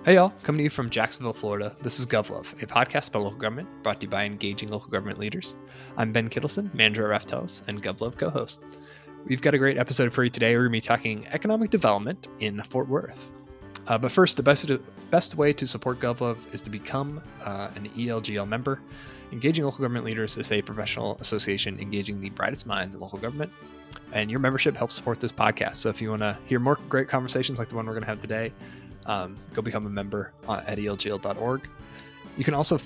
Hey y'all, coming to you from Jacksonville, Florida. This is GovLove, a podcast about local government brought to you by engaging local government leaders. I'm Ben Kittelson, manager at Revitalization and GovLove co-host. We've got a great episode for you today. We're going to be talking economic development in Fort Worth. But first, the best way to support GovLove is to become an ELGL member. Engaging local government leaders is a professional association engaging the brightest minds in local government. And your membership helps support this podcast. So if you want to hear more great conversations like the one we're going to have today, go become a member at elgl.org. You can also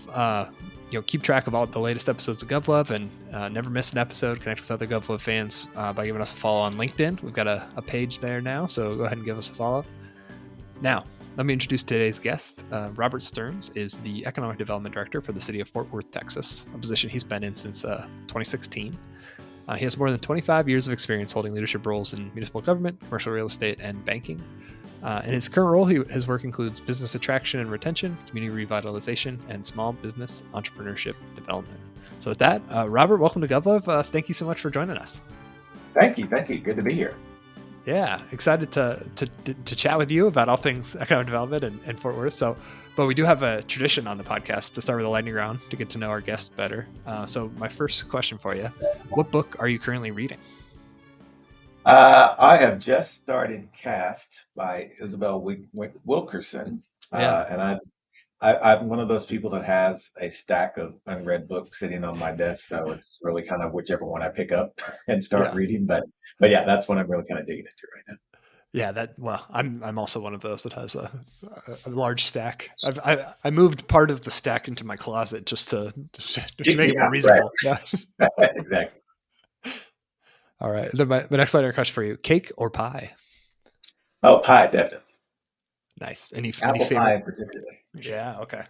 keep track of all the latest episodes of GovLove and never miss an episode. Connect with other GovLove fans by giving us a follow on LinkedIn. We've got a page there now, so go ahead and give us a follow. Now, let me introduce today's guest. Robert Sturns is the Economic Development Director for the city of Fort Worth, Texas, a position he's been in since 2016. He has more than 25 years of experience holding leadership roles in municipal government, commercial real estate, and banking. In his current role, his work includes business attraction and retention, community revitalization, and small business entrepreneurship development. So with that, Robert, welcome to GovLove. Thank you so much for joining us. Thank you. Good to be here. Yeah, excited to chat with you about all things economic development and Fort Worth. But we do have a tradition on the podcast to start with a lightning round to get to know our guests better. So my first question for you, what book are you currently reading? I have just started Cast by Isabel Wilkerson. And I'm one of those people that has a stack of unread books sitting on my desk. So it's really kind of whichever one I pick up and start reading. But yeah, that's what I'm really kind of digging into right now. Yeah, I'm also one of those that has a large stack. I moved part of the stack into my closet just to make it more reasonable. Right. Yeah, exactly. All right. Then my next line question for you: cake or pie? Oh, pie, definitely. Nice. Any Apple favorite? pie, particularly. Yeah. Okay.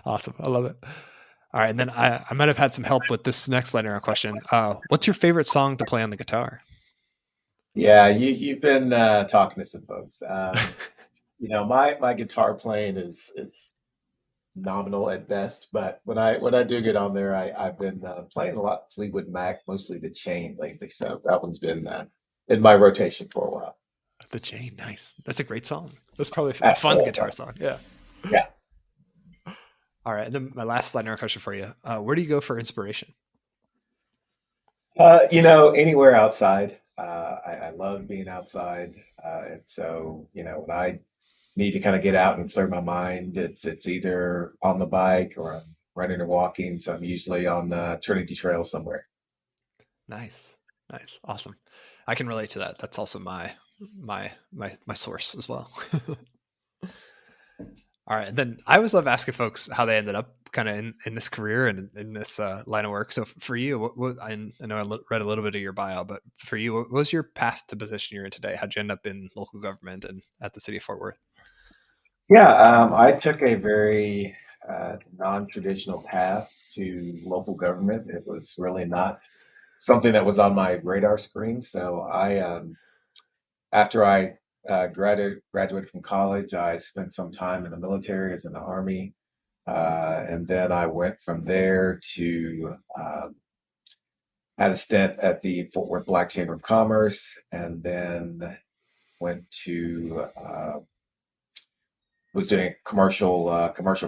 Awesome. I love it. All right. And then I might have had some help with this next lightning question. What's your favorite song to play on the guitar? Yeah, you've been talking to some folks. My guitar playing is nominal at best, but when I do get on there, I've been playing a lot Fleetwood Mac, mostly the Chain lately. So that one's been in my rotation for a while. The Chain, nice. That's a great song. That's probably a fun guitar song. Yeah. Yeah. All right. And then my last lightning question for you: where do you go for inspiration? Anywhere outside. I love being outside, and so when I need to kind of get out and clear my mind, it's either on the bike or I'm running or walking. So I'm usually on Trinity Trail somewhere. Nice. Awesome. I can relate to that. That's also my source as well. All right. And then I always love asking folks how they ended up kind of in this career and in this line of work. So for you, I know I read a little bit of your bio, but for you, what was your path to position you're in today? How'd you end up in local government and at the city of Fort Worth? Yeah, I took a very non-traditional path to local government. It was really not something that was on my radar screen. So after I graduated from college, I spent some time in the military, as in the Army, and then I went from there to had a stint at the Fort Worth Black Chamber of Commerce, and then went to was doing commercial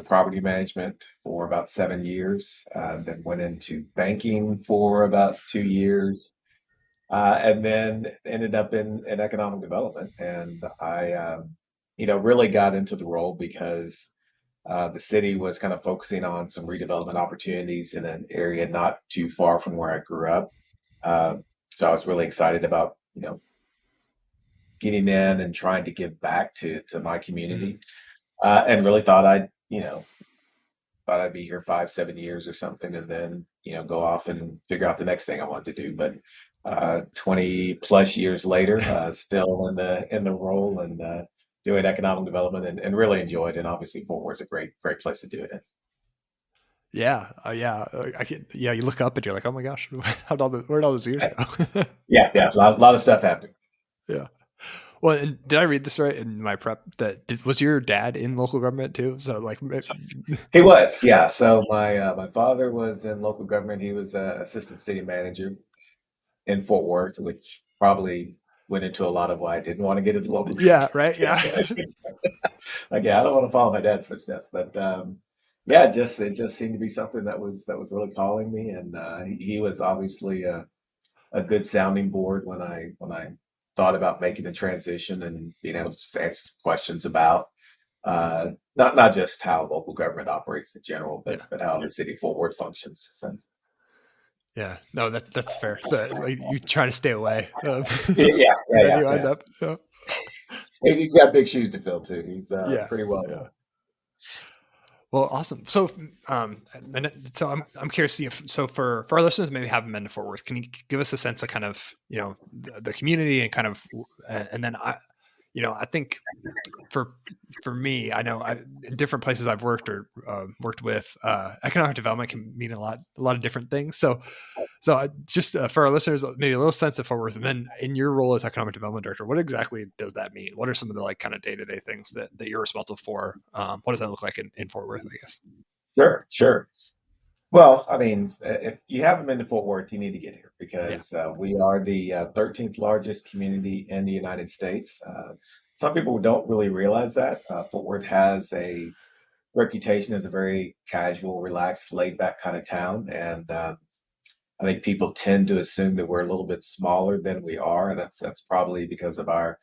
property management for about 7 years. Then went into banking for about 2 years, and then ended up in economic development. And I, really got into the role because the city was kind of focusing on some redevelopment opportunities in an area not too far from where I grew up. So I was really excited about getting in and trying to give back to my community, and really thought I'd be here 5, 7 years or something, and then go off and figure out the next thing I wanted to do. But 20 plus years later, still in the role and doing economic development, and really enjoyed. And obviously, Fort Worth's a great place to do it in. Yeah. You look up and you're like, oh my gosh, where'd all those years go? Yeah, a lot of stuff happening. Yeah. Well, and did I read this right in my prep that was your dad in local government too? So like, He was, yeah. So my father was in local government. He was assistant city manager in Fort Worth, which probably went into a lot of why I didn't want to get into local Yeah, right. Yeah. government. Like, yeah, I don't want to follow my dad's footsteps, but yeah, it just seemed to be something that was really calling me, and he was obviously a good sounding board when I thought about making the transition and being able to just answer questions about not just how local government operates in general, Yeah. but how the city of Fort Worth functions. So Yeah. No, that's fair. Like, you try to stay away, yeah, then yeah, you end yeah. up. Yeah. He's got big shoes to fill too. He's Yeah. pretty well Yeah. known. Well, awesome. So, so I'm curious. So for our listeners, maybe haven't been to Fort Worth, can you give us a sense of kind of the community and kind of, and then I think for me, I know in different places I've worked or worked with, economic development can mean a lot of different things. So just for our listeners, maybe a little sense of Fort Worth, and then in your role as economic development director, what exactly does that mean? What are some of the like kind of day to day things that you're responsible for? What does that look like in Fort Worth? I guess. Sure, sure. Well, I mean, if you haven't been to Fort Worth, you need to get here Yeah. because we are the 13th largest community in the United States. Some people don't really realize that. Fort Worth has a reputation as a very casual, relaxed, laid back kind of town. And I think people tend to assume that we're a little bit smaller than we are. That's probably because of our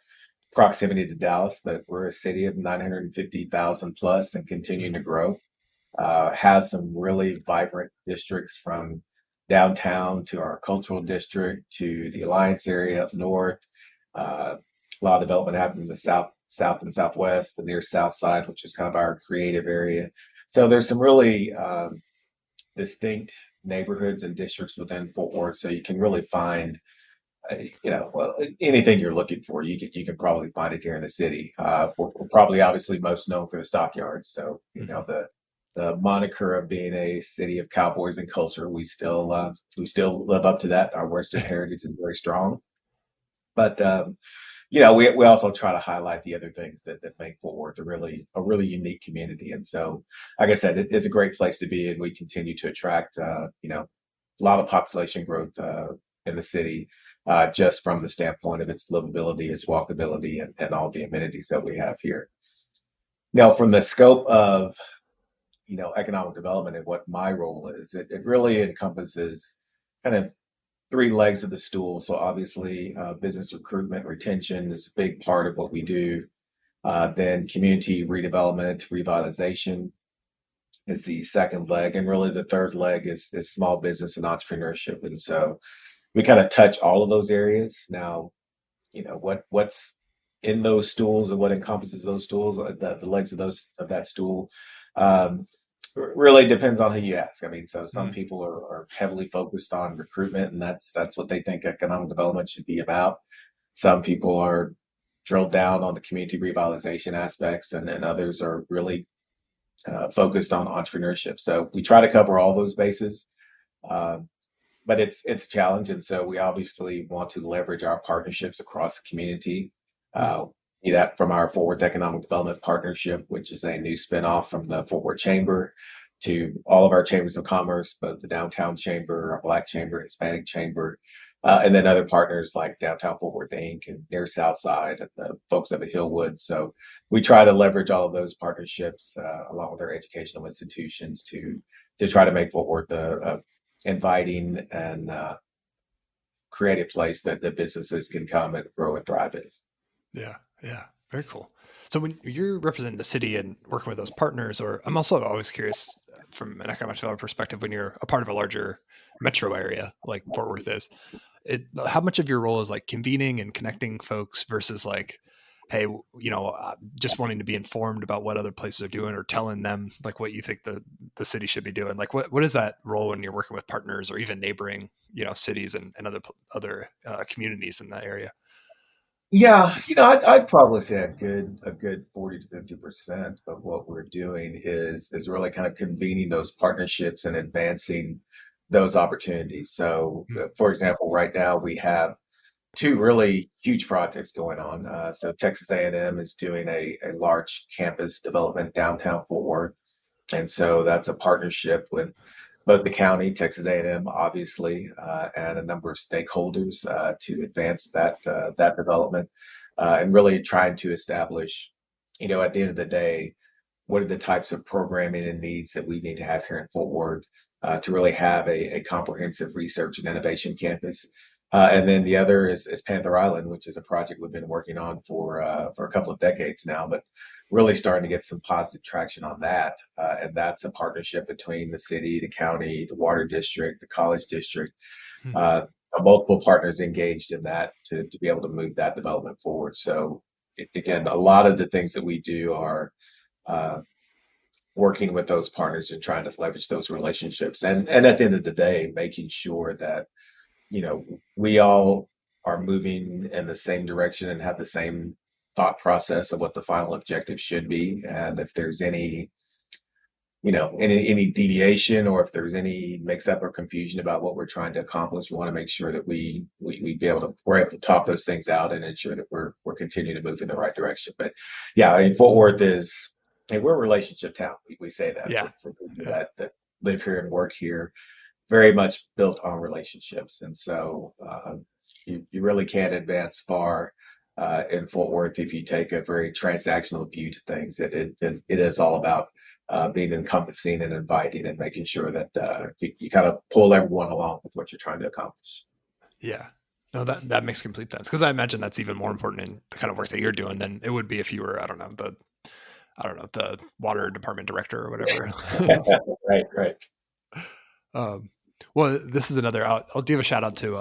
proximity to Dallas, but we're a city of 950,000 plus and continuing to Mhm. grow. Have some really vibrant districts from downtown to our cultural district to the Alliance area up north. A lot of development happened in the south and southwest, the near south side, which is kind of our creative area. So there's some really distinct neighborhoods and districts within Fort Worth, so you can really find well, anything you're looking for, you can probably find it here in the city. We're probably obviously most known for the stockyards, so Mhm. the moniker of being a city of cowboys and culture, we still live up to that. Our Western heritage is very strong, but we also try to highlight the other things that make Fort Worth a really unique community. And so, like I said, it's a great place to be, and we continue to attract a lot of population growth in the city, just from the standpoint of its livability, its walkability, and all the amenities that we have here. Now, from the scope of economic development and what my role is, it really encompasses kind of three legs of the stool. So obviously, business recruitment, retention is a big part of what we do. Then community redevelopment, revitalization is the second leg, and really the third leg is small business and entrepreneurship. And so we kind of touch all of those areas. Now, what's in those stools and what encompasses those stools, the legs of those of that stool. Um, Really depends on who you ask. I mean, so some Mhm. people are heavily focused on recruitment, and that's what they think economic development should be about. Some people are drilled down on the community revitalization aspects, and others are really focused on entrepreneurship. So we try to cover all those bases. Um, but it's a challenge, and so we obviously want to leverage our partnerships across the community. Mhm. Uh, Be that from our Fort Worth Economic Development Partnership, which is a new spinoff from the Fort Worth Chamber, to all of our chambers of commerce, both the Downtown Chamber, our Black Chamber, Hispanic Chamber, and then other partners like Downtown Fort Worth Inc. and Near South Side, and the folks up at Hillwood. So we try to leverage all of those partnerships along with our educational institutions to try to make Fort Worth a inviting and creative place that the businesses can come and grow and thrive in. Yeah. Yeah. Very cool. So when you're representing the city and working with those partners, or I'm also always curious from an economic development perspective, when you're a part of a larger metro area like Fort Worth is, how much of your role is like convening and connecting folks versus like, hey, just wanting to be informed about what other places are doing or telling them like what you think the city should be doing. Like, what is that role when you're working with partners or even neighboring, cities and other communities in that area? Yeah, I'd probably say a good 40 to 50% of what we're doing is really kind of convening those partnerships and advancing those opportunities. So, Mm. for example, right now we have two really huge projects going on. So Texas A&M is doing a large campus development downtown Fort Worth. And so that's a partnership with both the county, Texas A&M, obviously, and a number of stakeholders to advance that development, and really trying to establish, at the end of the day, what are the types of programming and needs that we need to have here in Fort Worth to really have a comprehensive research and innovation campus. And then the other is Panther Island, which is a project we've been working on for a couple of decades now, but really starting to get some positive traction on that. And that's a partnership between the city, the county, the water district, the college district, Hmm. uh, multiple partners engaged in that to be able to move that development forward. So again, a lot of the things that we do are uh, working with those partners and trying to leverage those relationships. And at the end of the day, making sure that, we all are moving in the same direction and have the same thought process of what the final objective should be. And if there's any deviation, or if there's any mix up or confusion about what we're trying to accomplish, we want to make sure that we're able to talk those things out and ensure that we're continuing to move in the right direction. But yeah, I mean, Fort Worth is, hey, we're a relationship town. We say that Yeah. for people that live here and work here, very much built on relationships. And so you really can't advance far in Fort Worth if you take a very transactional view to things. It is all about being encompassing and inviting and making sure that you kind of pull everyone along with what you're trying to accomplish. Yeah. No, that makes complete sense. Because I imagine that's even more important in the kind of work that you're doing than it would be if you were, the water department director or whatever. Right, right. Um, well, this is another. I'll give a shout out to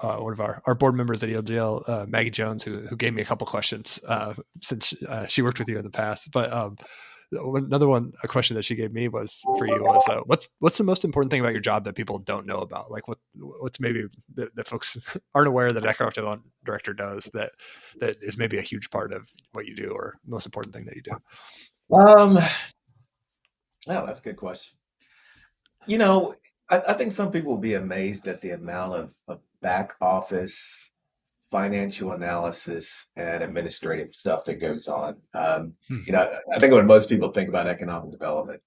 one of our board members at ELGL, Maggie Jones, who gave me a couple questions since she worked with you in the past. But a question that she gave me was for you was what's the most important thing about your job that people don't know about? Like what's maybe that folks aren't aware that an economic development director does that is maybe a huge part of what you do, or most important thing that you do. Oh, that's a good question. You know, I think some people will be amazed at the amount of back office financial analysis and administrative stuff that goes on. Hmm. I think when most people think about economic development,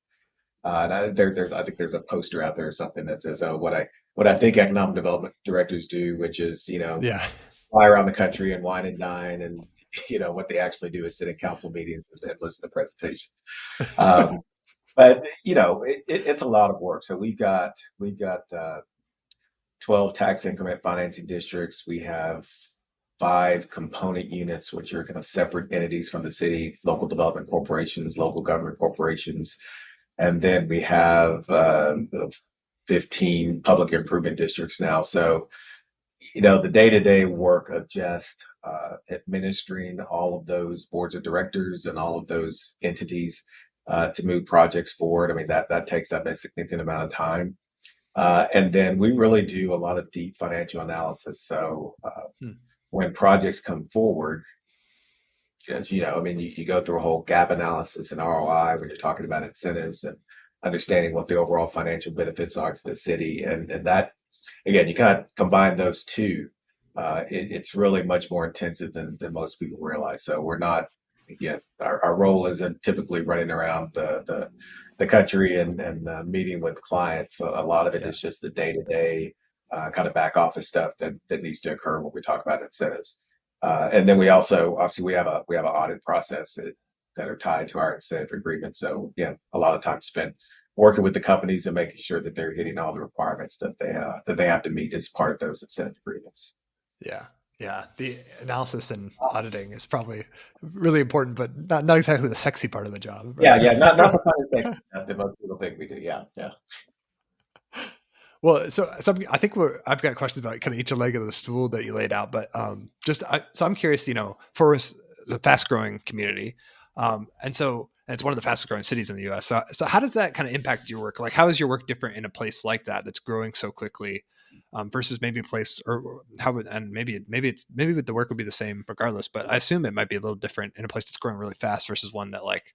I think there's a poster out there or something that says, "Oh, what I think economic development directors do," which is, Yeah. fly around the country and wine and dine, and what they actually do is sit in council meetings and listen to presentations. Um, but it's a lot of work. So we've got 12 tax increment financing districts. We have 5 component units, which are kind of separate entities from the city: local development corporations, local government corporations, and then we have 15 public improvement districts now. So the day-to-day work of just administering all of those boards of directors and all of those entities to move projects forward. I mean, that takes up a significant amount of time. And then we really do a lot of deep financial analysis. So Hmm. when projects come forward, as I mean, you go through a whole gap analysis and ROI when you're talking about incentives and understanding what the overall financial benefits are to the city. And that, again, you kind of combine those two. It's really much more intensive than most people realize. So we're not, again, our role isn't typically running around the country and meeting with clients. So a lot of it Yeah. is just the day to day kind of back office stuff that needs to occur when we talk about incentives. And then we also, obviously, we have an audit process that are tied to our incentive agreement. So yeah, a lot of time spent working with the companies and making sure that they're hitting all the requirements that they have to meet as part of those incentive agreements. Yeah. Yeah. The analysis and auditing is probably really important, but not exactly the sexy part of the job, Yeah, right? yeah, not the kind of things that most people think we do. Yeah, yeah. Well, I think I've got questions about kind of each leg of the stool that you laid out, but so I'm curious, for the fast growing community, and it's one of the fastest growing cities in the U.S. So how does that kind of impact your work? Like, how is your work different in a place like that that's growing so quickly, versus maybe a place, or and maybe the work would be the same regardless, but I assume it might be a little different in a place that's growing really fast versus one that, like,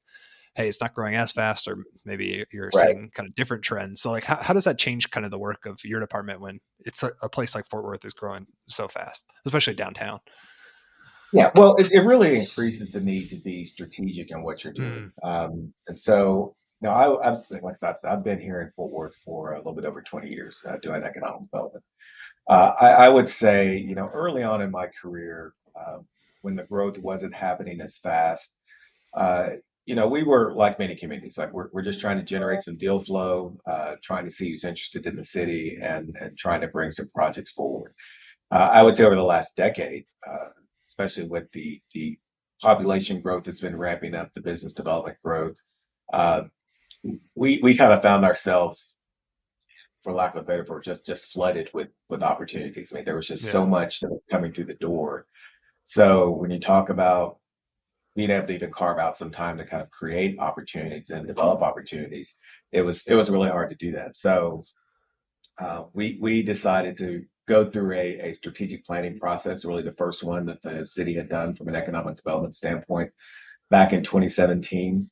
hey, it's not growing as fast, or maybe you're Right. seeing kind of different trends. So like, how does that change kind of the work of your department when it's a place like Fort Worth is growing so fast, especially downtown? Yeah, well, it really increases the need to be strategic in what you're doing. Mm, And so No, I was like I said, I've been here in Fort Worth for a little bit over 20 years doing economic development. I would say, early on in my career, when the growth wasn't happening as fast, uh, we were like many communities, like we're just trying to generate some deal flow, trying to see who's interested in the city and trying to bring some projects forward. I would say over the last decade, especially with the population growth that's been ramping up, the business development growth, uh, we kind of found ourselves, for lack of a better word, just flooded with opportunities. I mean, there was just Yeah. so much that was coming through the door. So when you talk about being able to even carve out some time to kind of create opportunities and develop opportunities, it was really hard to do that. So we decided to go through a strategic planning process, really the first one that the city had done from an economic development standpoint back in 2017,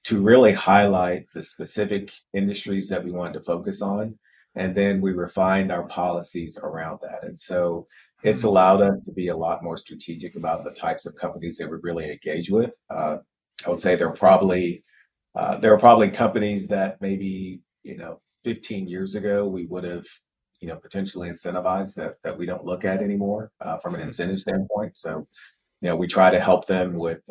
to really highlight the specific industries that we wanted to focus on. And then we refined our policies around that. And so it's Hmm. allowed us to be a lot more strategic about the types of companies that we really engage with. I would say there are probably companies that maybe, 15 years ago we would have, potentially incentivized that we don't look at anymore from an Hmm. incentive standpoint. So we try to help them with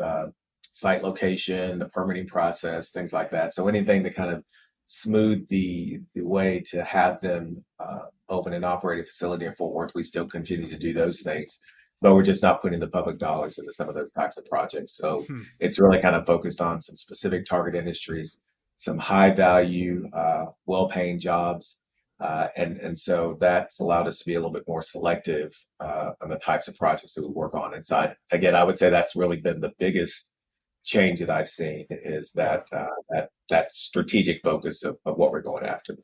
site location, the permitting process, things like that. So anything to kind of smooth the way to have them open and operate a facility in Fort Worth, we still continue to do those things, but we're just not putting the public dollars into some of those types of projects. So Hmm. it's really kind of focused on some specific target industries, some high value, well-paying jobs. And so that's allowed us to be a little bit more selective on the types of projects that we work on. And so again, I would say that's really been the biggest change that I've seen is Yeah. that strategic focus of what we're going after.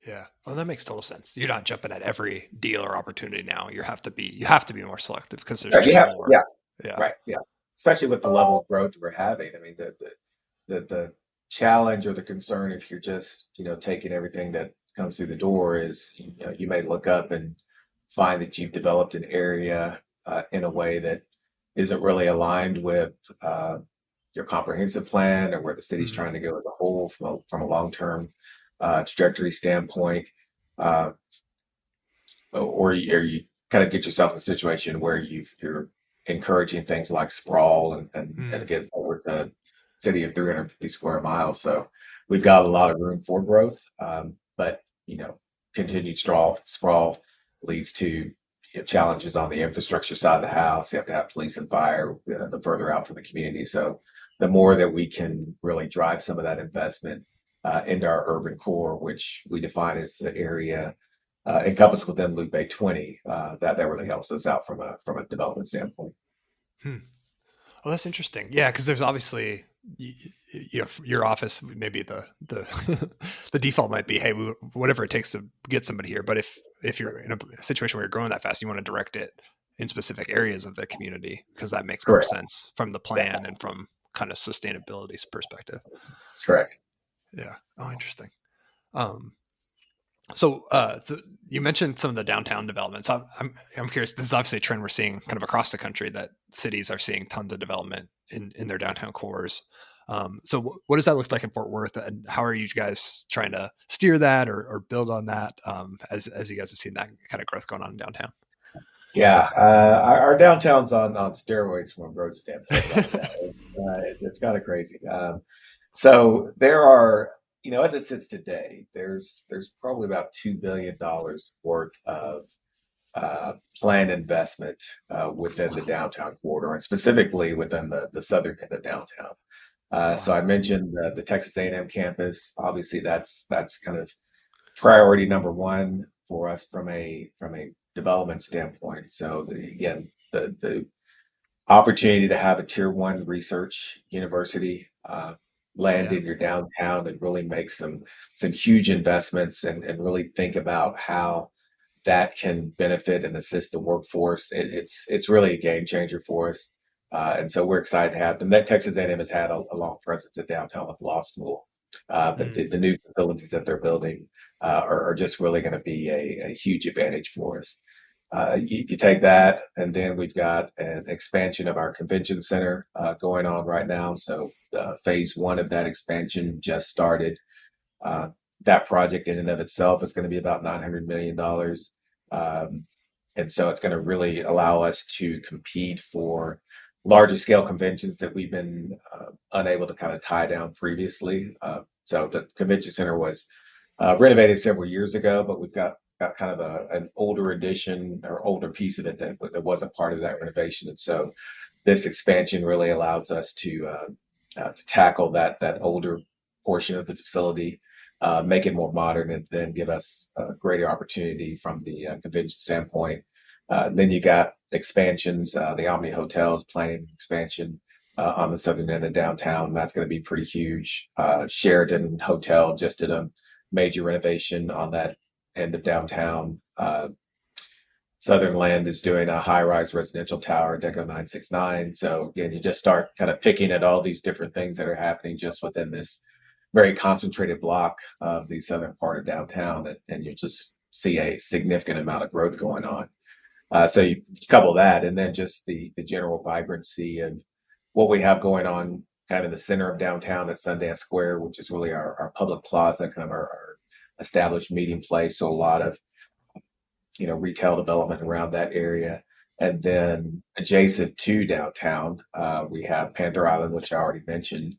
Yeah. Well, that makes total sense. You're not jumping at every deal or opportunity now. You have to be more selective because there's Right, just more. yeah, Yeah. right, yeah. Especially with the level of growth we're having. I mean, the challenge or the concern if you're just taking everything that comes through the door is you may look up and find that you've developed an area in a way that isn't really aligned with your comprehensive plan or where the city's Hmm. trying to go as a whole from a long-term trajectory standpoint. Uh, or you kind of get yourself in a situation where you're encouraging things like sprawl and Hmm. again, we're the city of 350 square miles, so we've got a lot of room for growth. But continued sprawl leads to challenges on the infrastructure side of the house. You have to have police and fire the further out from the community. So the more that we can really drive some of that investment into our urban core, which we define as the area encompassed within Loop Bay 20, that really helps us out from a development standpoint. Hmm. Well, that's interesting. Yeah, because there's obviously your office. Maybe the the default might be, hey, whatever it takes to get somebody here. But if you're in a situation where you're growing that fast, you want to direct it in specific areas of the community because that makes more Correct. sense from the Yeah, plan and from kind of sustainability perspective. correct. Yeah. Oh, interesting. Um, so you mentioned some of the downtown developments. I'm curious. This is obviously a trend we're seeing kind of across the country that cities are seeing tons of development in their downtown cores. So what does that look like in Fort Worth, and how are you guys trying to steer that or build on that as you guys have seen that kind of growth going on in downtown? Yeah, our downtown's on steroids from a growth standpoint right now. It's kind of crazy. So there are, as it sits today, there's probably about $2 billion worth of planned investment within the downtown corridor, and specifically within the southern end of downtown. So Wow. I mentioned the Texas A&M campus. Obviously, that's kind of priority number one for us from a development standpoint. So again, the opportunity to have a tier one research university land Yeah. in your downtown and really make some huge investments and really think about how that can benefit and assist the workforce. It's really a game changer for us. And so we're excited to have them. That Texas A&M has had a long presence at downtown with law school, but Mm. the new facilities that they're building are just really going to be a huge advantage for us. You take that, and then we've got an expansion of our convention center going on right now. So phase one of that expansion just started. Uh, that project in and of itself is going to be about $900 million. And so it's going to really allow us to compete for larger scale conventions that we've been unable to kind of tie down previously. So the convention center was renovated several years ago, but we've got kind of an older edition or older piece of it that wasn't part of that renovation. And so this expansion really allows us to tackle that older portion of the facility, make it more modern, and then give us a greater opportunity from the convention standpoint. Then you got expansions, the Omni Hotels planning expansion on the southern end of downtown. That's going to be pretty huge. Sheraton Hotel just did a major renovation on that end of downtown. Southern Land is doing a high-rise residential tower, Deco 969. So again, you just start kind of picking at all these different things that are happening just within this very concentrated block of the southern part of downtown, and you just see a significant amount of growth going on. So you couple that, and then just the general vibrancy of what we have going on kind of in the center of downtown at Sundance Square, which is really our public plaza, kind of our established meeting place. So a lot of retail development around that area. And then adjacent to downtown, we have Panther Island, which I already mentioned,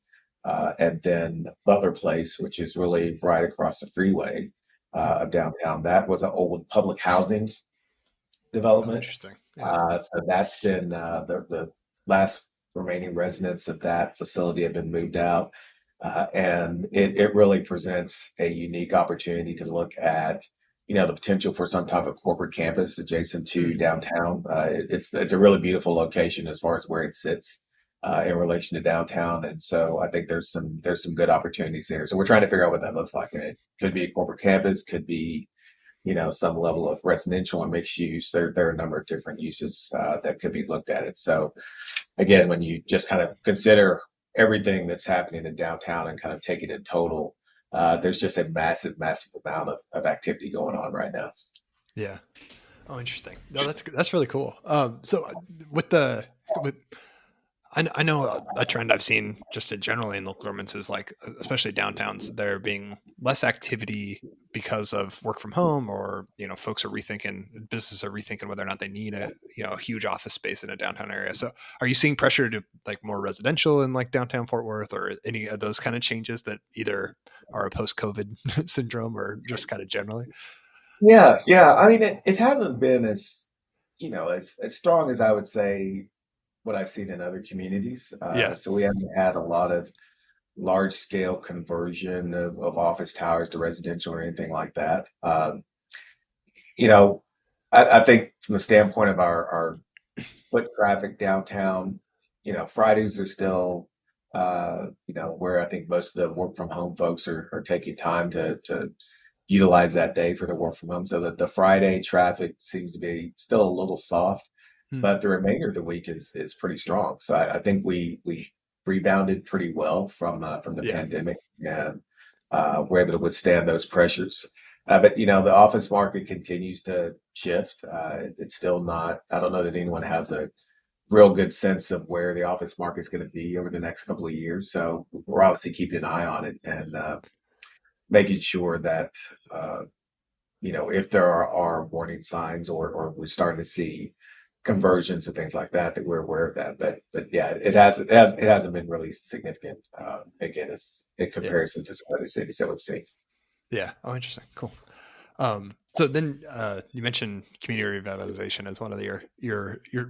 and then Butler Place, which is really right across the freeway of downtown. That was an old public housing Oh, development. interesting. Yeah. So that's been the last remaining residents of that facility have been moved out. And it really presents a unique opportunity to look at, the potential for some type of corporate campus adjacent to Mm. downtown. It's a really beautiful location as far as where it sits in relation to downtown, and so I think there's some good opportunities there. So we're trying to figure out what that looks like. And it could be a corporate campus, could be some level of residential and mixed use. There are a number of different uses that could be looked at it. So again, when you just kind of consider everything that's happening in downtown and kind of take it in total, there's just a massive, massive amount of activity going on right now. Yeah. Oh, interesting. No, that's really cool. So with the with I know a trend I've seen just generally in local governments is like, especially downtowns, there being less activity because of work from home, or folks are rethinking, businesses are rethinking whether or not they need a huge office space in a downtown area. So, are you seeing pressure to like more residential in like downtown Fort Worth, or any of those kind of changes that either are a post-COVID syndrome or just kind of generally? Yeah, yeah. I mean, it hasn't been as strong as I would say what I've seen in other communities. Yeah, So we haven't had a lot of large scale conversion of office towers to residential or anything like that. You know, I think from the standpoint of our foot traffic downtown, Fridays are still, where I think most of the work from home folks are taking time to utilize that day for the work from home. So that the Friday traffic seems to be still a little soft, Hmm. but the remainder of the week is pretty strong. So I think we rebounded pretty well from the Yeah, pandemic, and we're able to withstand those pressures. But the office market continues to shift. It's still not. I don't know that anyone has a real good sense of where the office market is going to be over the next couple of years. So we're obviously keeping an eye on it and making sure that if there are warning signs, or we're starting to see conversions and things like that we're aware of that. But yeah, it hasn't been really significant. Again, it's in yeah, comparison to some other cities that we've seen. yeah. Oh, interesting. Cool. So then you mentioned community revitalization as one of your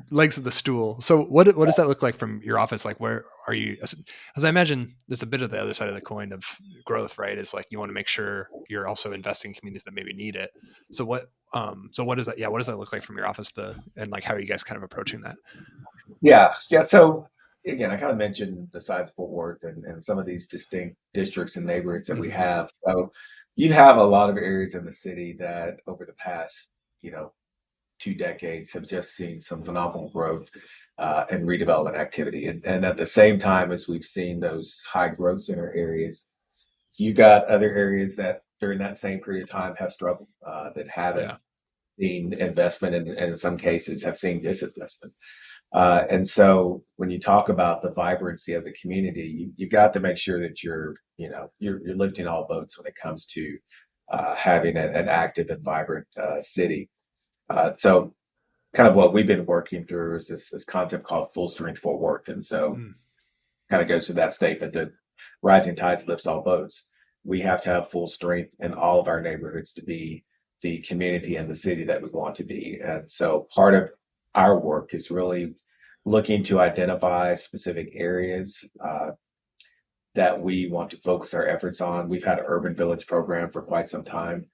legs of the stool. So what does that look like from your office? Like, where are you? As I imagine, there's a bit of the other side of the coin of growth, right? Is like you want to make sure you're also investing in communities that maybe need it. So what does that? Yeah, what does that look like from your office? And like, how are you guys kind of approaching that? Yeah, yeah. So again, I kind of mentioned the size of Fort Worth and some of these distinct districts and neighborhoods that we Hmm. have. So you have a lot of areas in the city that over the past, 2 decades have just seen some phenomenal growth and redevelopment activity. And at the same time as we've seen those high growth center areas, you got other areas that during that same period of time have struggled, that haven't Yeah. seen investment and in some cases have seen disinvestment. And so when you talk about the vibrancy of the community, you've got to make sure that you're lifting all boats when it comes to having an active and vibrant city. So kind of what we've been working through is this concept called full strength for work. And so Mm, kind of goes to that statement that rising tides lifts all boats. We have to have full strength in all of our neighborhoods to be the community and the city that we want to be. And so part of our work is really looking to identify specific areas that we want to focus our efforts on. We've had an urban village program for quite some time,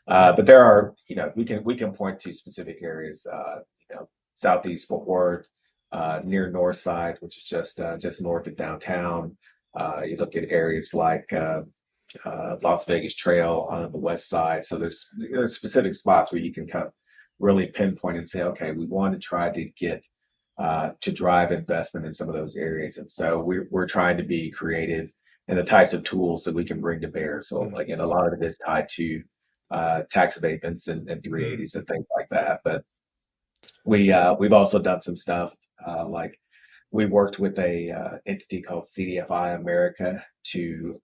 mm, but there are, we can point to specific areas, southeast Fort Worth, near North Side, which is just north of downtown. You look at areas like Las Vegas Trail on the west side. So there's specific spots where you can kind of really pinpoint and say, okay, we want to try to get to drive investment in some of those areas. And so we're trying to be creative in the types of tools that we can bring to bear. So mm, again, a lot of it is tied to tax abatements and mm, 380s and things like that. But we've also done some stuff like we worked with a entity called CDFI America to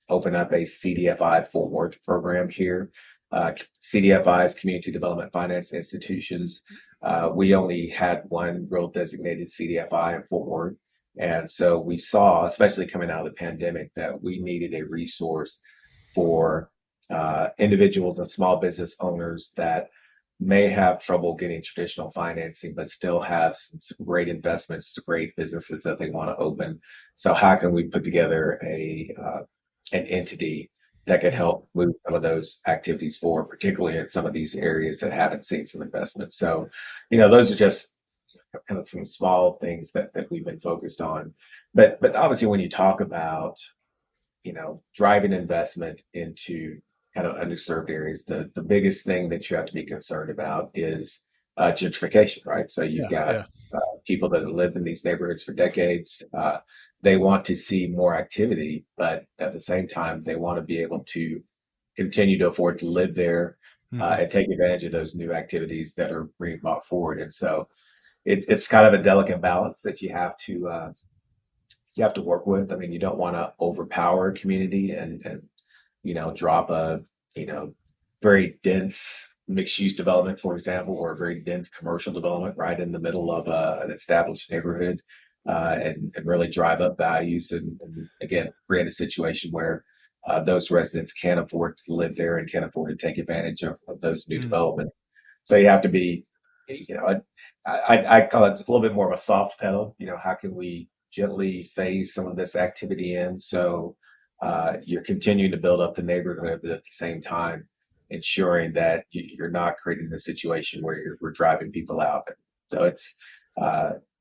open up a CDFI Fort Worth program here. CDFI's Community Development Finance Institutions. We only had one real designated CDFI in Fort Worth. And so we saw, especially coming out of the pandemic, that we needed a resource for individuals and small business owners that may have trouble getting traditional financing, but still have some great investments, some great businesses that they want to open. So how can we put together an entity that could mm, help move some of those activities forward, particularly in some of these areas that haven't seen some investment? So, those are just kind of some small things that we've been focused on. But obviously, when you talk about driving investment into kind of underserved areas, the biggest thing that you have to be concerned about is gentrification, right? So you've yeah, got yeah. people that have lived in these neighborhoods for decades. They want to see more activity, but at the same time, they want to be able to continue to afford to live there Hmm. and take advantage of those new activities that are being brought forward. And so it's kind of a delicate balance that you have to work with. I mean, you don't want to overpower a community and drop a very dense mixed use development, for example, or a very dense commercial development right in the middle of an established neighborhood, and really drive up values and again create a situation where those residents can't afford to live there and can't afford to take advantage of those new Mm, developments. So you have to be, I call it a little bit more of a soft pedal. How can we gently phase some of this activity in so you're continuing to build up the neighborhood, but at the same time ensuring that you're not creating a situation where we're driving people out. So it's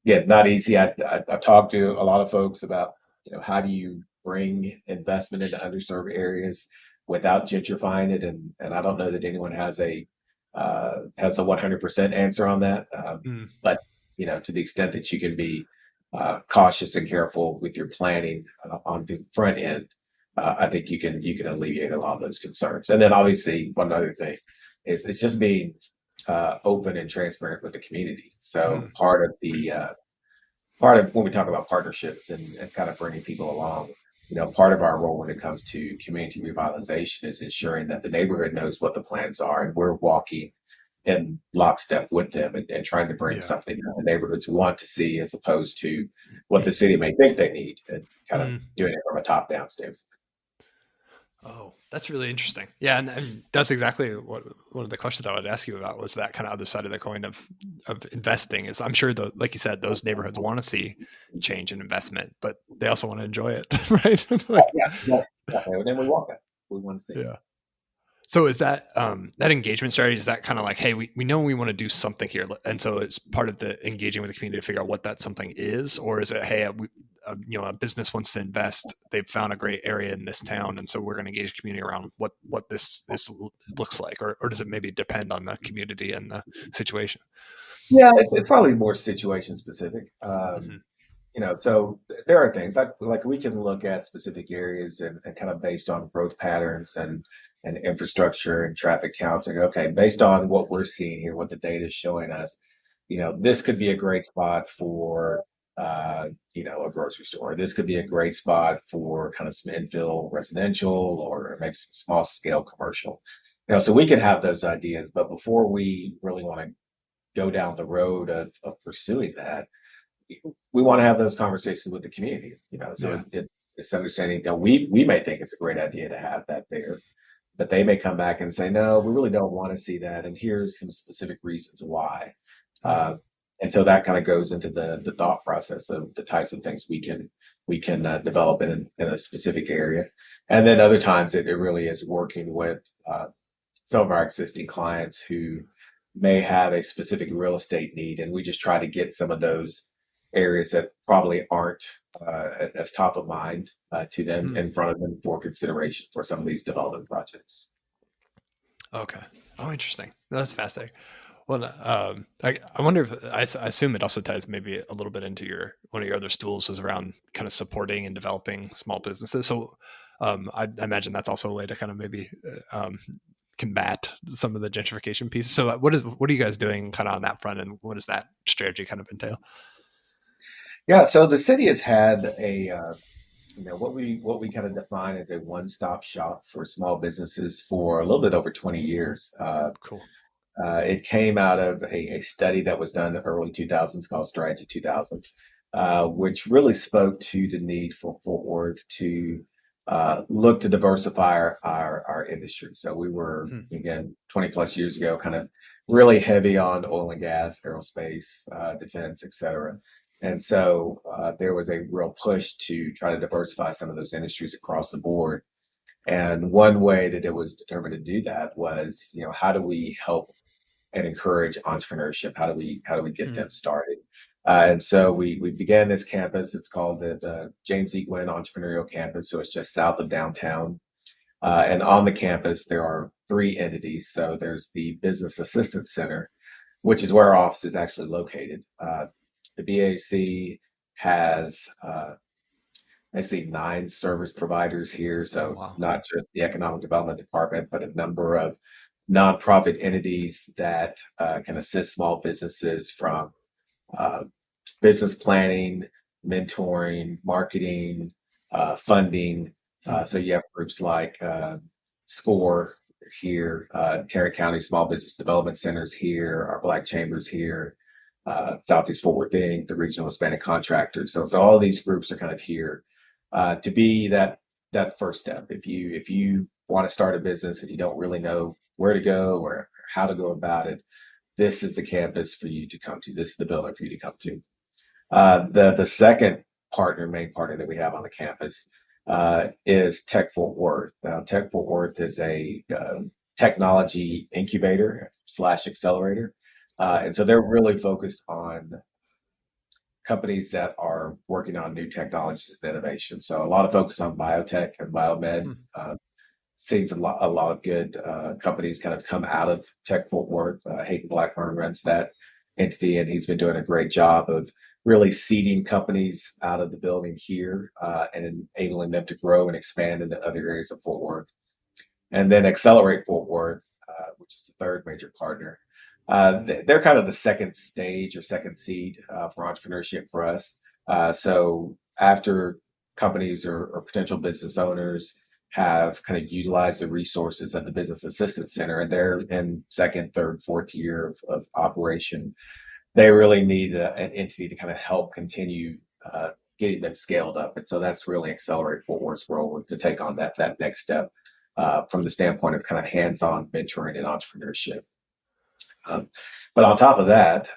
yeah, not easy. I've talked to a lot of folks about how do you bring investment into underserved areas without gentrifying it, and I don't know that anyone has the 100% answer on that. mm, But to the extent that you can be cautious and careful with your planning on the front end, I think you can alleviate a lot of those concerns. And then obviously one other thing is it's just being open and transparent with the community. So mm, part of when we talk about partnerships and kind of bringing people along, part of our role when it comes to community revitalization is ensuring that the neighborhood knows what the plans are, and we're walking in lockstep with them and trying to bring yeah. something that the neighborhoods want to see as opposed to what the city may think they need, and kind of Mm. doing it from a top-down standpoint. Oh, that's really interesting. Yeah, and that's exactly what one of the questions I would ask you about was that kind of other side of the coin of investing. Is I'm sure the like you said, those neighborhoods want to see change in investment, but they also want to enjoy it, right? Like, Yeah, exactly. And then we want that. We want to see. yeah. So is that that engagement strategy? Is that kind of like, hey, we know we want to do something here, and so it's part of the engaging with the community to figure out what that something is, or is it, hey, a business wants to invest, they've found a great area in this town, and so we're going to engage the community around what this looks like, or does it maybe depend on the community and the situation? Yeah, it's probably more situation specific. Hmm. So there are things like we can look at specific areas and kind of based on growth patterns and infrastructure and traffic counts and go, okay, based on what we're seeing here, what the data is showing us, this could be a great spot for a grocery store. This could be a great spot for kind of some infill residential or maybe some small scale commercial. So we can have those ideas, but before we really want to go down the road of pursuing that, we want to have those conversations with the community, so Yeah. it's understanding that we may think it's a great idea to have that there, but they may come back and say, no, we really don't want to see that. And here's some specific reasons why. Mm. Uh, and so that kind of goes into the thought process of the types of things we can develop in a specific area. And then other times it really is working with some of our existing clients who may have a specific real estate need, and we just try to get some of those areas that probably aren't as top of mind to them Mm. in front of them for consideration for some of these development projects. Okay. Oh, interesting. That's fascinating. Well, I wonder if I assume it also ties maybe a little bit into your one of your other stools is around kind of supporting and developing small businesses. So I imagine that's also a way to kind of maybe combat some of the gentrification pieces. So what are you guys doing kind of on that front, and what does that strategy kind of entail? Yeah, so the city has had what we kind of define as a one-stop shop for small businesses for a little bit over 20 years. Cool. It came out of a study that was done in the early 2000s called Strategy 2000, which really spoke to the need for Fort Worth to look to diversify our industry. So we were, Hmm. again, 20 plus years ago, kind of really heavy on oil and gas, aerospace, defense, et cetera. And so there was a real push to try to diversify some of those industries across the board. And one way that it was determined to do that was, how do we help and encourage entrepreneurship? How do we get Hmm. them started? And so we began this campus. It's called the James E. Gwynn Entrepreneurial Campus. So it's just south of downtown. And on the campus, there are three entities. So there's the Business Assistance Center, which is where our office is actually located. The BAC has I see nine service providers here. Oh, So wow. not just the economic development department, but a number of nonprofit entities that can assist small businesses from uh, business planning, mentoring, marketing, funding. Hmm. So you have groups like SCORE here, Tarrant County Small Business Development Centers here, our Black Chambers here, Southeast Fort Worth Inc., the Regional Hispanic Contractors. So all of these groups are kind of here to be that first step. If you want to start a business and you don't really know where to go or how to go about it, this is the campus for you to come to. This is the building for you to come to. The second main partner that we have on the campus is Tech Fort Worth. Now, Tech Fort Worth is a technology incubator slash accelerator. Cool. And so they're really focused on companies that are working on new technologies and innovation. So a lot of focus on biotech and biomed. Hmm. Seems a lot of good companies kind of come out of Tech Fort Worth. Hayden Blackburn runs that entity, and he's been doing a great job of really seeding companies out of the building here and enabling them to grow and expand into other areas of Fort Worth. And then Accelerate Fort Worth, which is the third major partner. They're kind of the second stage or second seed for entrepreneurship for us. So after companies or potential business owners have kind of utilized the resources at the Business Assistance Center, and they're in second, third, fourth year of operation, they really need an entity to kind of help continue getting them scaled up. And so that's really Accelerate Fort Worth's role to take on that next step from the standpoint of kind of hands-on mentoring and entrepreneurship. Um, but on top of that,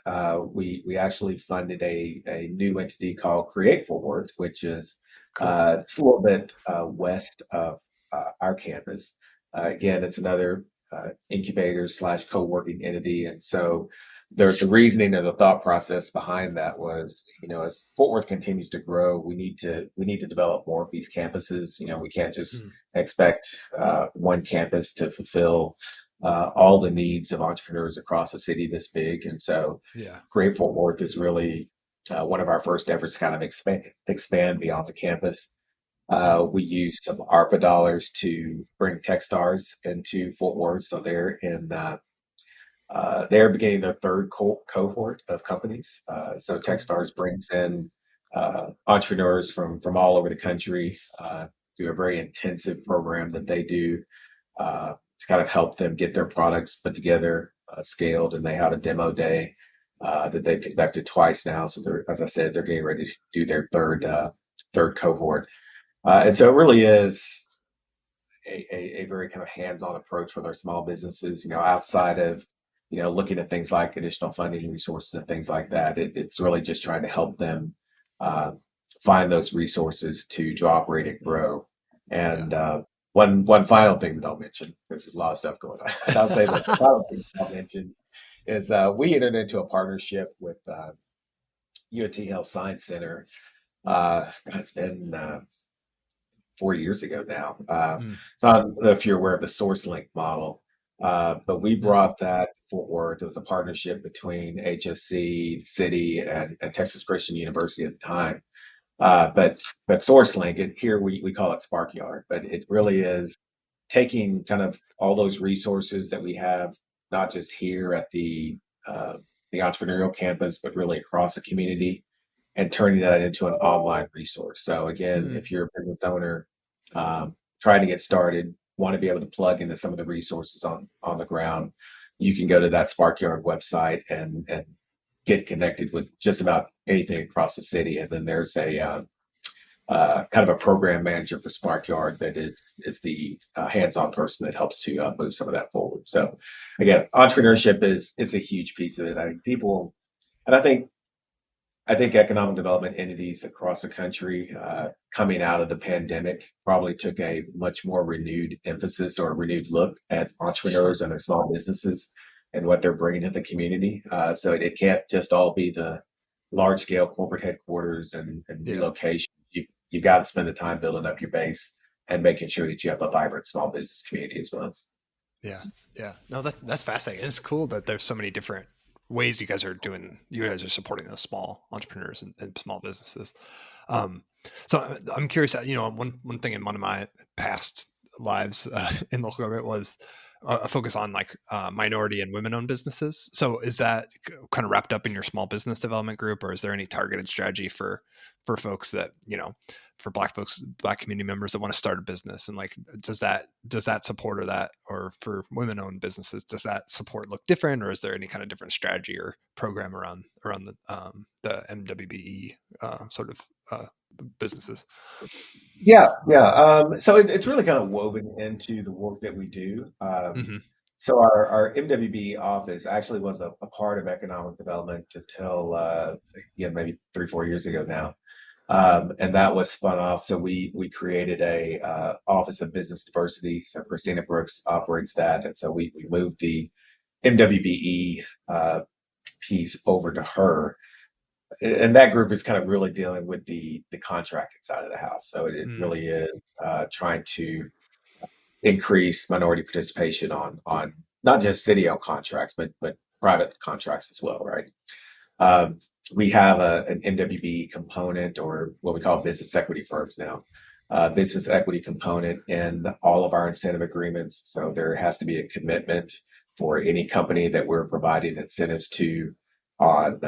we actually funded a new entity called Create Fort Worth, which is Cool. it's a little bit west of our campus. Again, it's another incubator slash co-working entity, and so the reasoning and the thought process behind that was, as Fort Worth continues to grow, we need to develop more of these campuses. We can't just Hmm. expect one campus to fulfill all the needs of entrepreneurs across a city this big. And so Yeah. Great Fort Worth is really one of our first efforts to kind of expand beyond the campus. Mm. We used some ARPA dollars to bring Techstars into Fort Worth, so they're beginning their third cohort of companies. So Cool. Techstars brings in entrepreneurs from all over the country through a very intensive program that they do to kind of help them get their products put together, scaled, and they have a demo day that they've conducted twice now. So they're, as I said, they're getting ready to do their third cohort, and so it really is a very kind of hands-on approach with our small businesses. Outside of looking at things like additional funding resources and things like that, it's really just trying to help them uh, find those resources to operate and grow. Yeah. And one final thing that I'll mention, because there's a lot of stuff going on, and I'll say that the final thing I'll mention is we entered into a partnership with UT Health Science Center. It's been 4 years ago now. Mm. So I don't know if you're aware of the SourceLink model, but we No. brought that forward. It was a partnership between HSC, City, and Texas Christian University at the time. But SourceLink, here we call it SparkYard, but it really Mm. is taking kind of all those resources that we have, not just here at the entrepreneurial campus, but really across the community, and turning that into an online resource. So again, Mm. if you're a business owner trying to get started, want to be able to plug into some of the resources on the ground, you can go to that SparkYard website and get connected with just about anything across the city. And then there's a kind of a program manager for SparkYard that is the hands-on person that helps to move some of that forward. So again, entrepreneurship is a huge piece of it. And I think economic development entities across the country coming out of the pandemic probably took a much more renewed emphasis or a renewed look at Sure. entrepreneurs and their small businesses and what they're bringing to the community. So it can't just all be the large scale corporate headquarters and Yeah. relocation. You've got to spend the time building up your base and making sure that you have a vibrant small business community as well. Yeah. Yeah. No, that's fascinating. It's cool that there's so many different ways you guys are doing. You guys are supporting those small entrepreneurs and small businesses. Um, so I'm curious. One thing in one of my past lives in local government was a focus on like minority and women-owned businesses. So is that kind of wrapped up in your small business development group, or is there any targeted strategy for folks that for Black folks, Black community members that want to start a business, and like does that support, or for women-owned businesses, does that support look different, or is there any kind of different strategy or program around the MWBE sort of businesses? Yeah. So it's really kind of woven into the work that we do. Hmm. So our MWB office actually was a part of economic development until again maybe 3-4 years ago now, and that was spun off. So we created a office of business diversity. So Christina Brooks operates that, and so we moved the MWBE piece over to her, and that group is kind of really dealing with the contracting side of the house. So it Mm. really is trying to increase minority participation on not just city-owned contracts, but private contracts as well, right? Um, we have an MWB component, or what we call business equity firms now. Business equity component in all of our incentive agreements. So there has to be a commitment for any company that we're providing incentives to on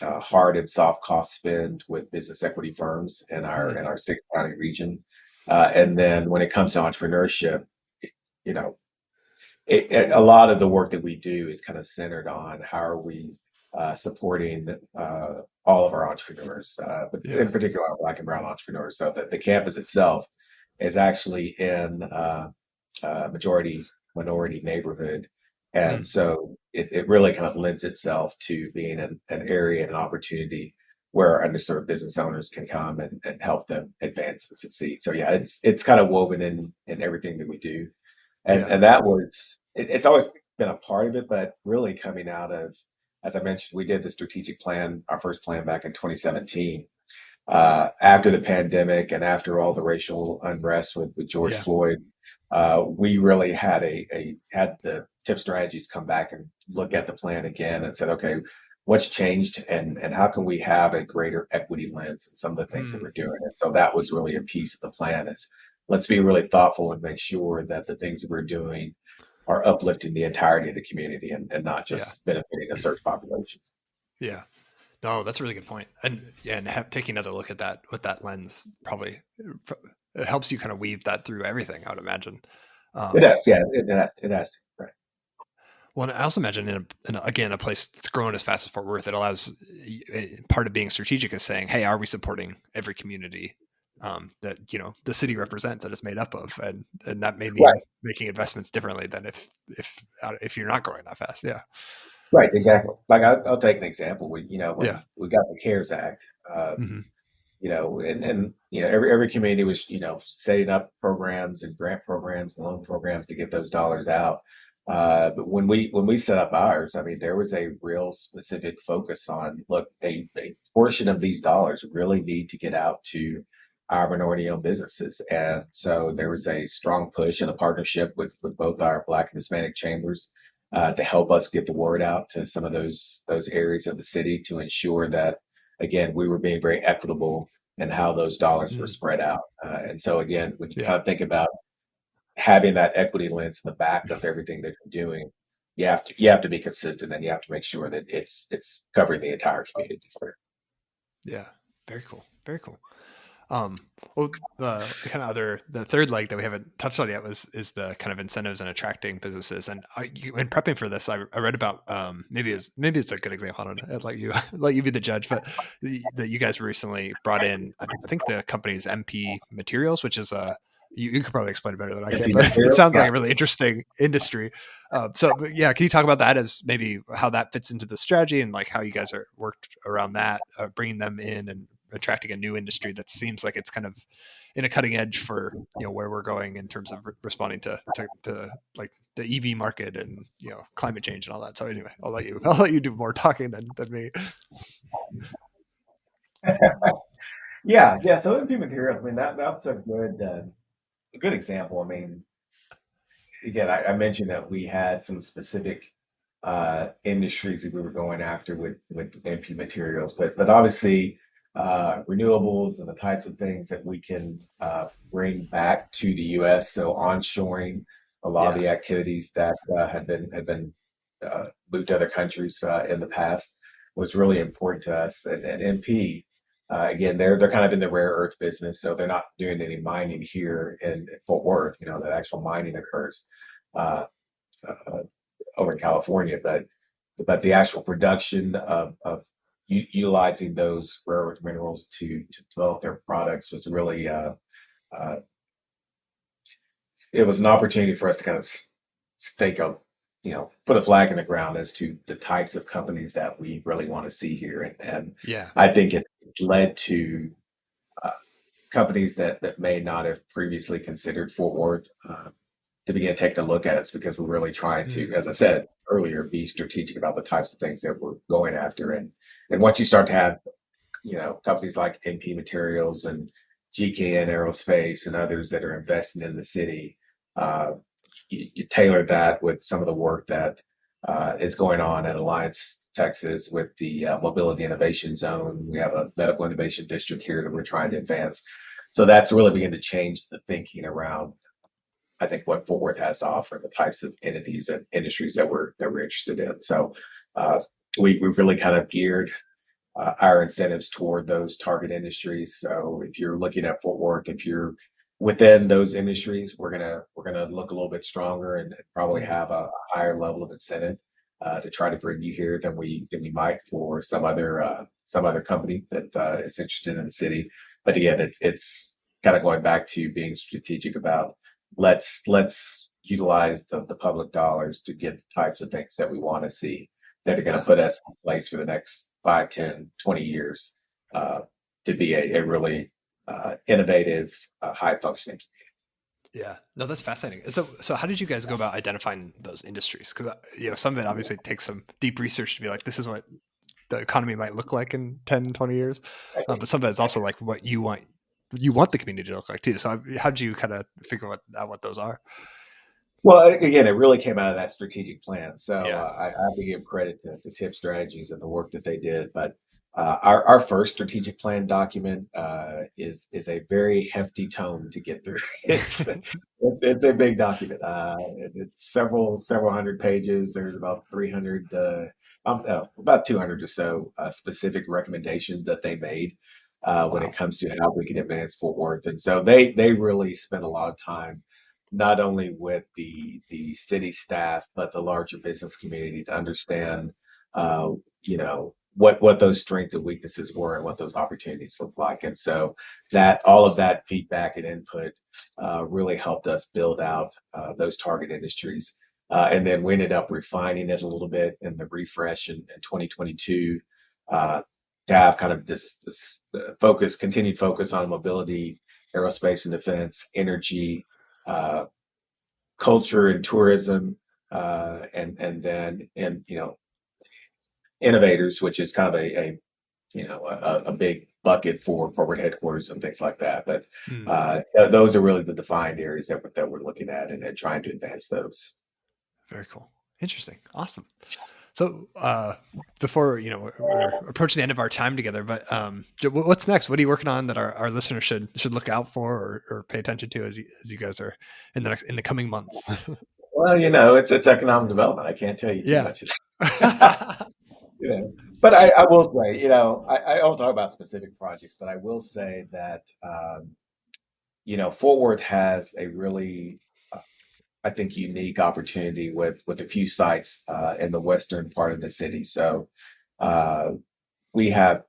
hard and soft cost spend with business equity firms in our Hmm. in our 6 county region. And then when it comes to entrepreneurship, you know, a lot of the work that we do is kind of centered on how are we supporting all of our entrepreneurs, but Yeah. in particular our Black and Brown entrepreneurs. So that the campus itself is actually in majority minority neighborhood, and Mm. so it really kind of lends itself to being an area and an opportunity where underserved business owners can come and help them advance and succeed. So yeah, it's kind of woven in everything that we do, and Yeah. and that was it's always been a part of it, but really coming out of, as I mentioned, we did the strategic plan, our first plan back in 2017. After the pandemic and after all the racial unrest with George Yeah. Floyd, we really had had the tip strategies come back and look at the plan again and said, okay, what's changed and how can we have a greater equity lens in some of the things that Hmm. we're doing. And so that was really a piece of the plan is let's be really thoughtful and make sure that the things that we're doing are uplifting the entirety of the community and not Yeah. just benefiting a certain population. Yeah. No, that's a really good point. And yeah, and taking another look at that with that lens probably it helps you kind of weave that through everything, I would imagine. It Um, has, yeah, it has to, right. well, and I also imagine again, a place that's growing as fast as Fort Worth, it allows part of being strategic is saying, hey, are we supporting every community that, the city represents that it's made up of? And that may Right, mean making investments differently than if you're not growing that fast. Yeah. right, exactly. Like I'll take an example. Yeah. When we got the CARES Act, Hmm. and every community was setting up programs and grant programs and loan programs to get those dollars out. But when we set up ours, I mean, there was a real specific focus on look, a portion of these dollars really need to get out to our minority-owned businesses, and so there was a strong push and a partnership with both our Black and Hispanic chambers to help us get the word out to some of those areas of the city to ensure that again, we were being very equitable in how those dollars were Mm. spread out. And so again, when you Yeah. kind of think about having that equity lens in the back of everything that you're doing, you have to be consistent and you have to make sure that it's covering the entire community for it. Yeah. Very cool. Very cool. Um, well, the kind of the third leg that we haven't touched on yet is the kind of incentives and attracting businesses. And in prepping for this, I read about maybe it's a good example. I don't know. I'd let you let you be the judge, but that you guys recently brought in. I think the company's MP Materials, which is you could probably explain it better than I can, MP but it materials, sounds like yeah. a really interesting industry. But yeah, can you talk about that as maybe how that fits into the strategy and like how you guys are worked around that, bringing them in and attracting a new industry that seems like it's kind of in a cutting edge for where we're going in terms of responding to like the EV market and climate change and all that. So anyway, I'll let you do more talking than me. Yeah, yeah. So MP materials, I mean that's a good example. I mean, again, I mentioned that we had some specific industries that we were going after with MP materials, but obviously renewables and the types of things that we can bring back to the U.S. So onshoring a lot of Yeah, the activities that had been moved to other countries in the past was really important to us. And MP. Again, they're kind of in the rare earth business, so they're not doing any mining here in Fort Worth. That actual mining occurs uh, uh, over in California, but the actual production of utilizing those rare earth minerals to develop their products was really uh, it was an opportunity for us to kind of stake a put a flag in the ground as to the types of companies that we really want to see here, and yeah, I think it led to uh, companies that may not have previously considered Fort Worth to begin taking a look at it because we're really trying to, mm, as I said earlier, be strategic about the types of things that we're going after. And once you start to have, companies like NP Materials and GKN Aerospace and others that are investing in the city, uh, you tailor that with some of the work that is going on at Alliance, Texas, with the Mobility Innovation Zone. We have a medical innovation district here that we're trying to advance. So that's really beginning to change the thinking around, I think, what Fort Worth has to offer, the types of entities and industries that we're interested in. So uh, we've really kind of geared our incentives toward those target industries. So if you're looking at Fort Worth, if you're within those industries, we're gonna look a little bit stronger and probably mm, have a higher level of incentive to try to bring you here than we might for some other company that is interested in the city. But again, it's kind of going back to being strategic about let's utilize the public dollars to get the types of things that we want to see that are going to yeah, put us in place for the next 5, 10, 20 years uh, to be a really innovative, high functioning. yeah. No, that's fascinating. So how did you guys go about identifying those industries? Because some of it obviously takes some deep research to be like, this is what the economy might look like in 10, 20 years. But some of it's also like what you want the community to look like too. So how did you kind of figure out what those are? Well, again, it really came out of that strategic plan. So Yeah. I have to give credit to Tip Strategies and the work that they did. But our first strategic plan document is a very hefty tome to get through. It's a big document. It's several hundred pages. There's about 300, about 200 or so specific recommendations that they made when it Wow. comes to how we can advance Fort Worth. And so they really spent a lot of time not only with the city staff but the larger business community to understand uh, what those strengths and weaknesses were and what those opportunities look like. And so that all of that feedback and input really helped us build out those target industries. And then we ended up refining it a little bit in the refresh in 2022 to have kind of this continued focus on mobility, aerospace and defense, energy, uh, culture and tourism, and then innovators, which is kind of a big bucket for corporate headquarters and things like that. But Hmm. those are really the defined areas that we're looking at and trying to advance those. Very cool. Interesting. Awesome. So before, we're approaching the end of our time together, but what's next? What are you working on that our listeners should look out for or pay attention to as you guys are in the coming months? Well, it's economic development. I can't tell you too Yeah. much. But I will say, I won't talk about specific projects, but I will say that Fort Worth has a really, I think, unique opportunity with a few sites in the western part of the city. So uh, we have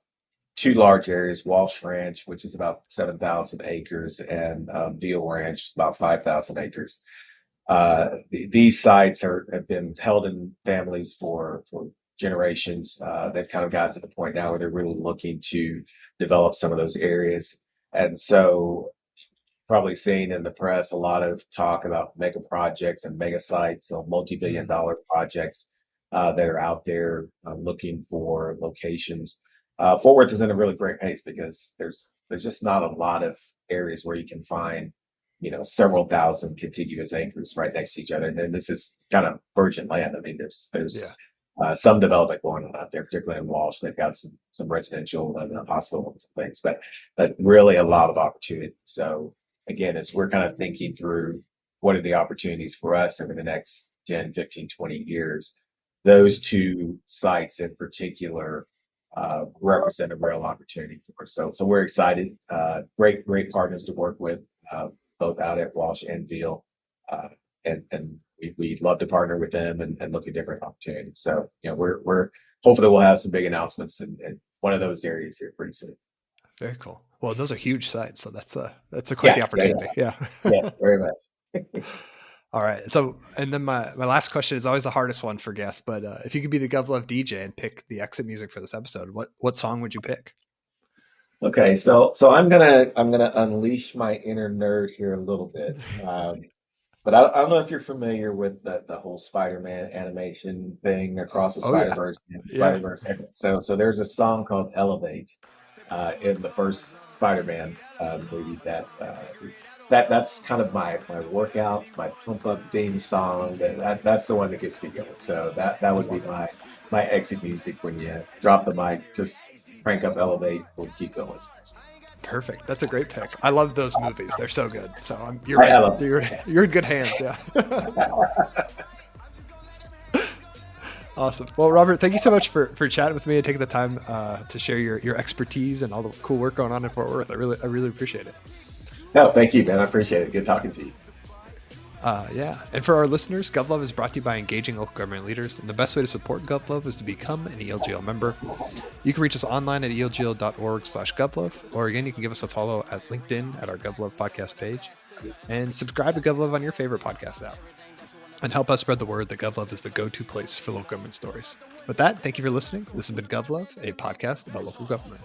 two large areas: Walsh Ranch, which is about 7,000 acres, and Veal Ranch, about 5,000 acres. These sites have been held in families for generations. They've kind of gotten to the point now where they're really looking to develop some of those areas. And so probably seen in the press a lot of talk about mega projects and mega sites, so multi-billion Mhm. dollar projects that are out there looking for locations. Fort Worth is in a really great pace because there's just not a lot of areas where you can find several thousand contiguous acres right next to each other. And then this is kind of virgin land. I mean, there's Yeah. some development going on out there, particularly in Walsh. They've got some residential and hospital and some things, but really a lot of opportunity. So again, as we're kind of thinking through what are the opportunities for us over the next 10, 15, 20 years, those two sites in particular represent a real opportunity for us. So we're excited. Great partners to work with, both out at Walsh and Veal. Uh, and we'd love to partner with them and look at different opportunities. So, we're hopefully we'll have some big announcements in one of those areas here pretty soon. Very cool. Well, those are huge sites, so that's quite the Yeah, opportunity. Yeah. very much. All right. So, and then my last question is always the hardest one for guests, but if you could be the GovLove DJ and pick the exit music for this episode, what song would you pick? Okay, so I'm gonna unleash my inner nerd here a little bit. But I don't know if you're familiar with the whole Spider-Man animation thing across the Oh yeah. Spider-Verse. Yeah. Spider-Verse. So there's a song called "Elevate" in the first Spider-Man movie that's kind of my workout, my pump up theme song. That's the one that gets me going. So that I would be love it. my exit music when you drop the mic. Just crank up "Elevate." We'll keep going. Perfect. That's a great pick. I love those movies. They're so good. So you're right. I love You're in good hands. Yeah. it. Awesome. Well, Robert, thank you so much for chatting with me and taking the time to share your expertise and all the cool work going on in Fort Worth. I really appreciate it. No, thank you, man. I appreciate it. Good talking to you. Yeah. And for our listeners, GovLove is brought to you by engaging local government leaders. And the best way to support GovLove is to become an ELGL member. You can reach us online at elgl.org/GovLove, or again, you can give us a follow at LinkedIn at our GovLove podcast page, and subscribe to GovLove on your favorite podcast app. And help us spread the word that GovLove is the go-to place for local government stories. With that, thank you for listening. This has been GovLove, a podcast about local government.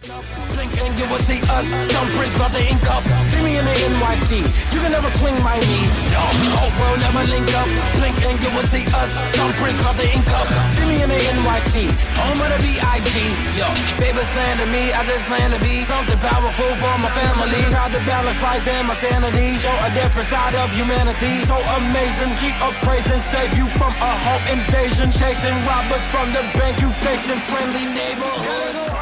Blink and you will see us. Thumbprints about the ink up. See me in the NYC. You can never swing my knee. No, hope we'll never link up. Blink and you will see us. Thumbprints about the ink up. See me in the NYC. NYC, home of the B.I.G. Yo, paper slander me, I just plan to be something powerful for my family. Proud to balance life and my sanity, show a different side of humanity. So amazing, keep up praising, save you from a home invasion. Chasing robbers from the bank, you facing friendly neighborhoods.